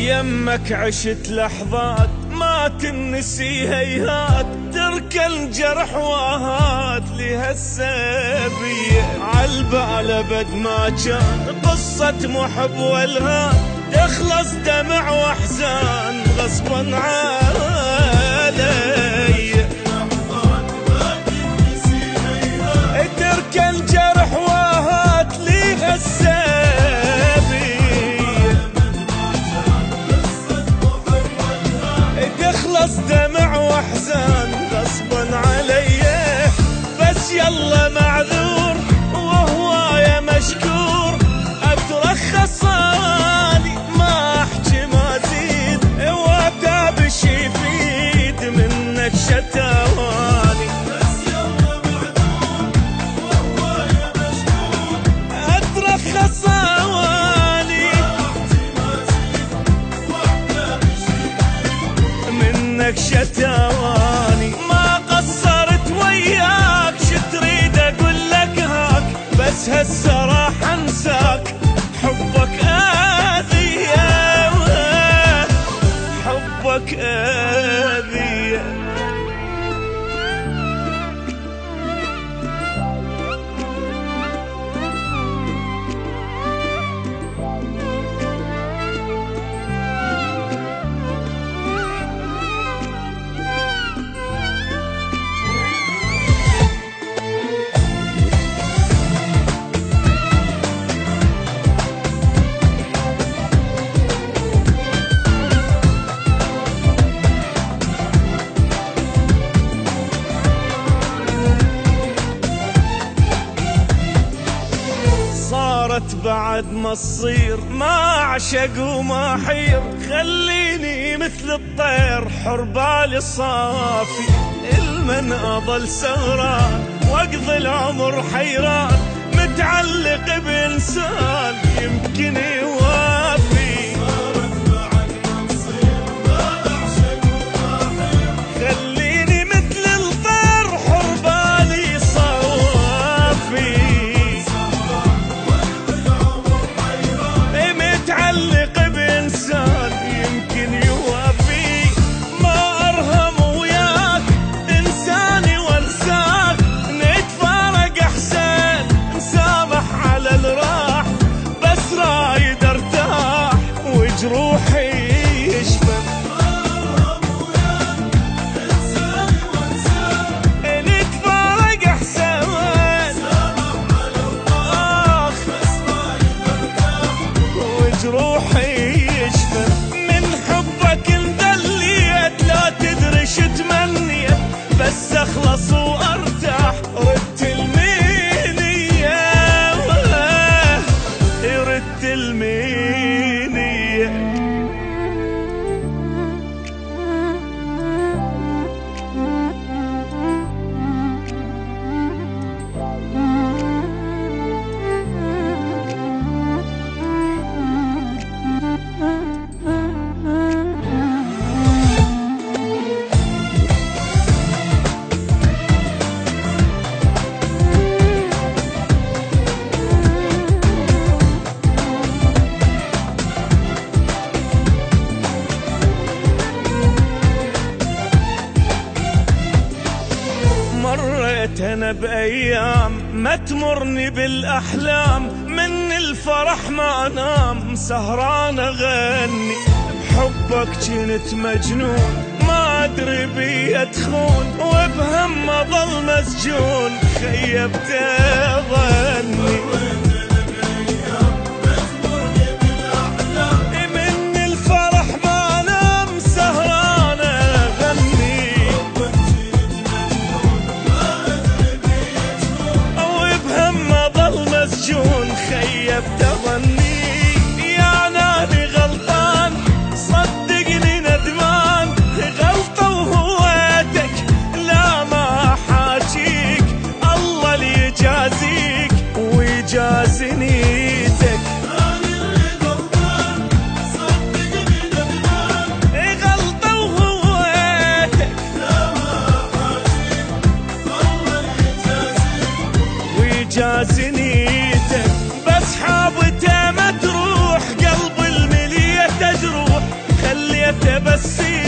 يمك عشت لحظات ما تنسي هيهات، تركى الجرح واهات لهالسبية عالبال ابد ما كان قصة محب والهان، تخلص دمع واحزان غصبا علي. تركى الجرح واهات لهالسبية، تخلص دمع واحزان غصبا علي. بس يلا معذور وهوايا مشكور، اترخص اني ما احكي ما ازيد، واتابش يفيد منك شتواني. بس يلا معذور وهوايا مشكور، اترخص اني ما احكي ما ازيد، واتابش يفيد منك شتواني. ما قصرت وياك شتريد اقول لك هاك، بس هسه راح انساك حبك اذية، حبك اذية. صارت بعد ما تصير ما اعشق وما حير، خليني مثل الطير حر بالي صافي، المن اضل سهران واقضي العمر حيران، متعلق بانسان يمكن يوافي. صارت بعد ما تصير ما اعشق وما حير، خليني مثل الطير حر بالي صافي، متعلق بإنسان يمكن يوافي. ما أرهم وياك إنساني وانساك، نتفارق أحسن نسامح على الراح، بس رايد ارتاح وجروحي يشفى. ما أرهم وياك إنساني وانساك، نتفارق أحسن نسامح على الراح، بس رايد ارتاح وجروحي يشفى. من حبك انذليت لا تدري شو تمنيت، بس اخلص وارتاح ردت المنية، ردت المنية. مريت انا بايام ما تمرني بالاحلام، من الفرح ما انام سهران اغني، بحبك كنت مجنون ما ادري بي ادخون، وبهم اظل مسجون خيبت ظني. من الفرح ما انام سهران اغني، مسجون خيبت ظني. يا ناني غلطان صدقني ندمان، غلطة وهويتك لا ما حاجيك، الله اللي يجازيك ويجازي نيتك. غلطة وهويتك لا ما حاجيك، الله اللي يجازيك ويجازي نيتك. بس حابته ما تروح قلب الملية تجروح، يتبسم